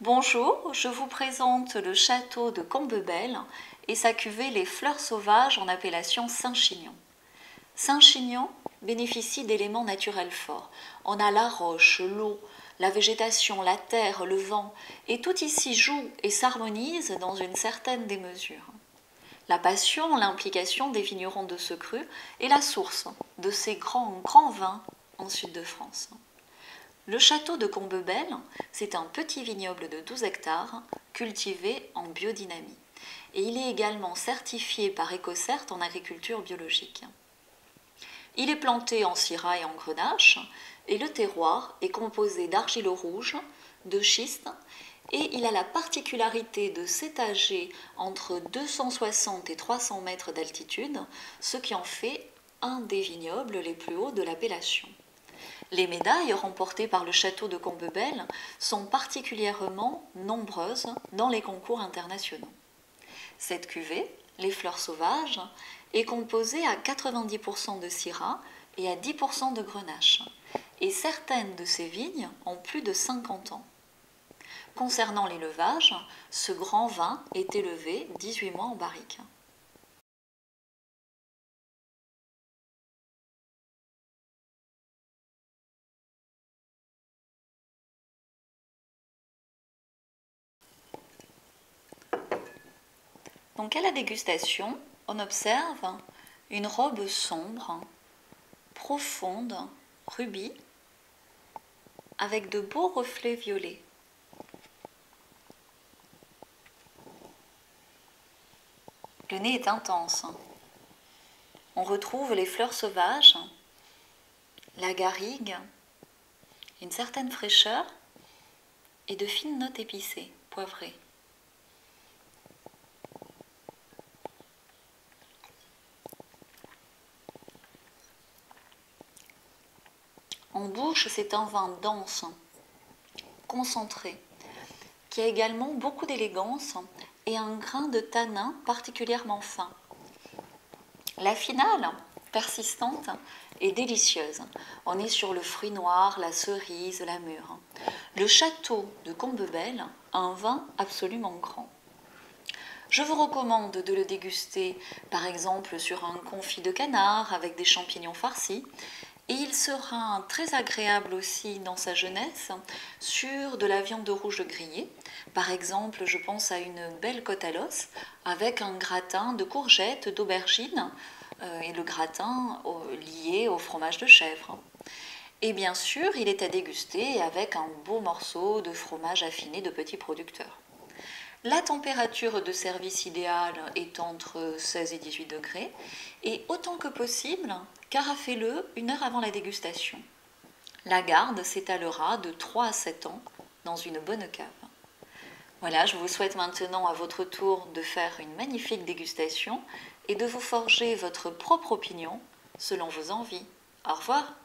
Bonjour, je vous présente le château de Combebelle et sa cuvée Les Fleurs Sauvages en appellation Saint-Chinian. Saint-Chinian bénéficie d'éléments naturels forts. On a la roche, l'eau, la végétation, la terre, le vent, et tout ici joue et s'harmonise dans une certaine démesure. La passion, l'implication des vignerons de ce cru est la source de ces grands vins en sud de France. Le château de Combebelle, c'est un petit vignoble de 12 hectares cultivé en biodynamie. Et il est également certifié par Ecocert en agriculture biologique. Il est planté en syrah et en grenache, et le terroir est composé d'argile rouge, de schiste, et il a la particularité de s'étager entre 260 et 300 mètres d'altitude, ce qui en fait un des vignobles les plus hauts de l'appellation. Les médailles remportées par le château de Combebelle sont particulièrement nombreuses dans les concours internationaux. Cette cuvée, Les Fleurs Sauvages, est composée à 90% de syrah et à 10% de grenache, et certaines de ces vignes ont plus de 50 ans. Concernant l'élevage, ce grand vin est élevé 18 mois en barrique. Donc à la dégustation, on observe une robe sombre, profonde, rubis, avec de beaux reflets violets. Le nez est intense. On retrouve les fleurs sauvages, la garrigue, une certaine fraîcheur et de fines notes épicées, poivrées. En bouche, c'est un vin dense, concentré, qui a également beaucoup d'élégance et un grain de tanin particulièrement fin. La finale, persistante et délicieuse. On est sur le fruit noir, la cerise, la mûre. Le château de Combebelle, un vin absolument grand. Je vous recommande de le déguster par exemple sur un confit de canard avec des champignons farcis. Et il sera très agréable aussi dans sa jeunesse sur de la viande rouge grillée. Par exemple, je pense à une belle côte à l'os avec un gratin de courgettes, d'aubergines et le gratin lié au fromage de chèvre. Et bien sûr, il est à déguster avec un beau morceau de fromage affiné de petits producteurs. La température de service idéale est entre 16 et 18 degrés et autant que possible, carafez-le 1 heure avant la dégustation. La garde s'étalera de 3 à 7 ans dans une bonne cave. Voilà, je vous souhaite maintenant à votre tour de faire une magnifique dégustation et de vous forger votre propre opinion selon vos envies. Au revoir!